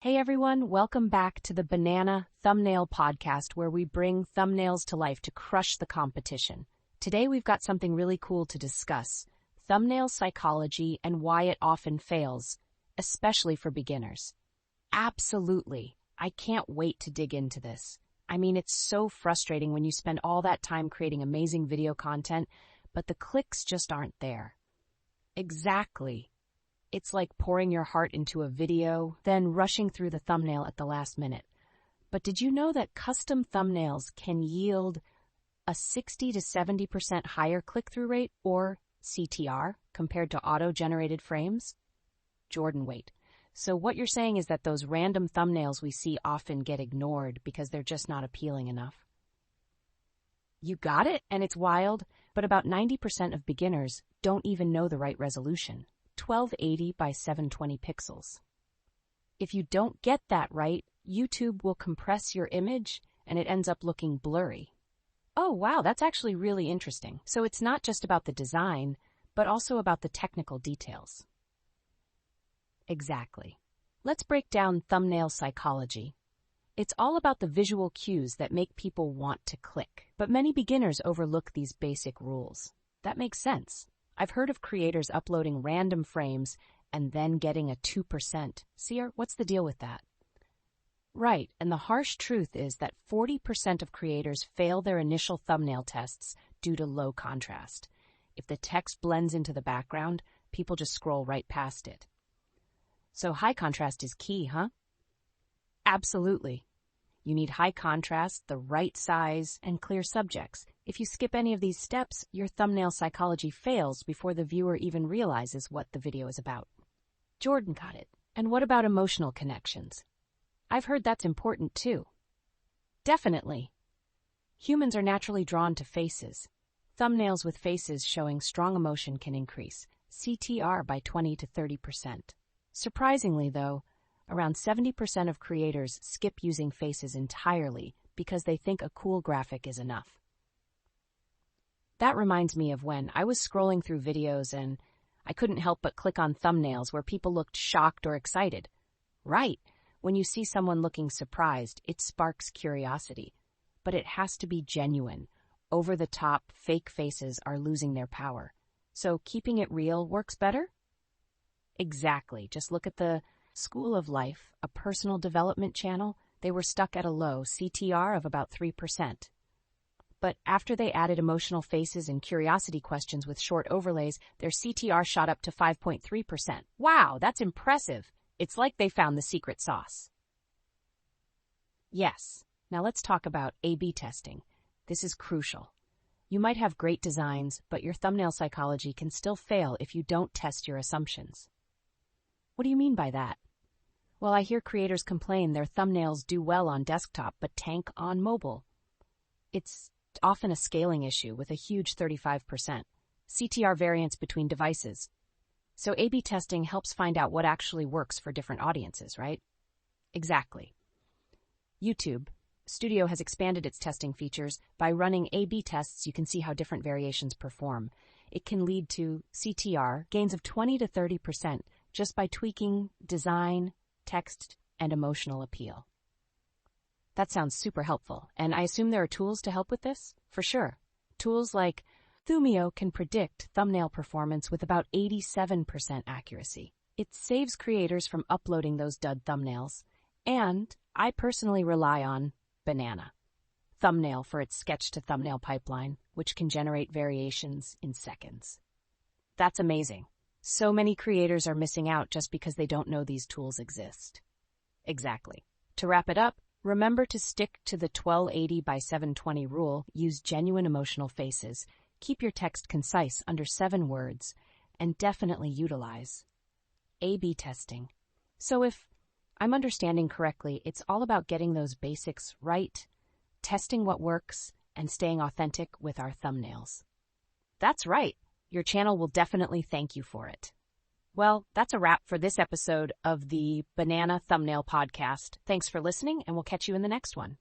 Hey everyone, welcome back to the Banana Thumbnail Podcast, where we bring thumbnails to life to crush the competition. Today we've got something really cool to discuss: thumbnail psychology and why it often fails, especially for beginners. Absolutely. I can't wait to dig into this. I mean, it's so frustrating when you spend all that time creating amazing video content, but the clicks just aren't there. Exactly. It's like pouring your heart into a video, then rushing through the thumbnail at the last minute. But did you know that custom thumbnails can yield a 60 to 70% higher click-through rate, or CTR, compared to auto-generated frames? Jordan, wait. So what you're saying is that those random thumbnails we see often get ignored because they're just not appealing enough? You got it, and it's wild, but about 90% of beginners don't even know the right resolution: 1280 by 720 pixels. If you don't get that right, YouTube will compress your image and it ends up looking blurry. Oh wow, that's actually really interesting. So it's not just about the design, but also about the technical details. Exactly. Let's break down thumbnail psychology. It's all about the visual cues that make people want to click, but many beginners overlook these basic rules. That makes sense. I've heard of creators uploading random frames and then getting a 2%. Seer, what's the deal with that? Right, and the harsh truth is that 40% of creators fail their initial thumbnail tests due to low contrast. If the text blends into the background, people just scroll right past it. So high contrast is key, huh? Absolutely. You need high contrast, the right size, and clear subjects. If you skip any of these steps, your thumbnail psychology fails before the viewer even realizes what the video is about. Jordan got it. And what about emotional connections? I've heard that's important too. Definitely. Humans are naturally drawn to faces. Thumbnails with faces showing strong emotion can increase CTR by 20 to 30%. Surprisingly, though, around 70% of creators skip using faces entirely because they think a cool graphic is enough. That reminds me of when I was scrolling through videos and I couldn't help but click on thumbnails where people looked shocked or excited. Right, when you see someone looking surprised, it sparks curiosity. But it has to be genuine. Over-the-top, fake faces are losing their power. So keeping it real works better? Exactly. Just look at the School of Life, a personal development channel. They were stuck at a low CTR of about 3%. But after they added emotional faces and curiosity questions with short overlays, their CTR shot up to 5.3%. Wow, that's impressive. It's like they found the secret sauce. Yes. Now let's talk about A/B testing. This is crucial. You might have great designs, but your thumbnail psychology can still fail if you don't test your assumptions. What do you mean by that? Well, I hear creators complain their thumbnails do well on desktop but tank on mobile. It's often a scaling issue with a huge 35% CTR variance between devices. So A/B testing helps find out what actually works for different audiences, right? Exactly. YouTube Studio has expanded its testing features. By running A/B tests, you can see how different variations perform. It can lead to CTR gains of 20 to 30% just by tweaking design, text, and emotional appeal. That sounds super helpful, and I assume there are tools to help with this? For sure. Tools like Thumio can predict thumbnail performance with about 87% accuracy. It saves creators from uploading those dud thumbnails, and I personally rely on Banana Thumbnail for its sketch-to-thumbnail pipeline, which can generate variations in seconds. That's amazing. So many creators are missing out just because they don't know these tools exist. Exactly. To wrap it up, remember to stick to the 1280 by 720 rule, use genuine emotional faces, keep your text concise under 7 words, and definitely utilize A/B testing. So if I'm understanding correctly, it's all about getting those basics right, testing what works, and staying authentic with our thumbnails. That's right. Your channel will definitely thank you for it. Well, that's a wrap for this episode of the Banana Thumbnail Podcast. Thanks for listening, and we'll catch you in the next one.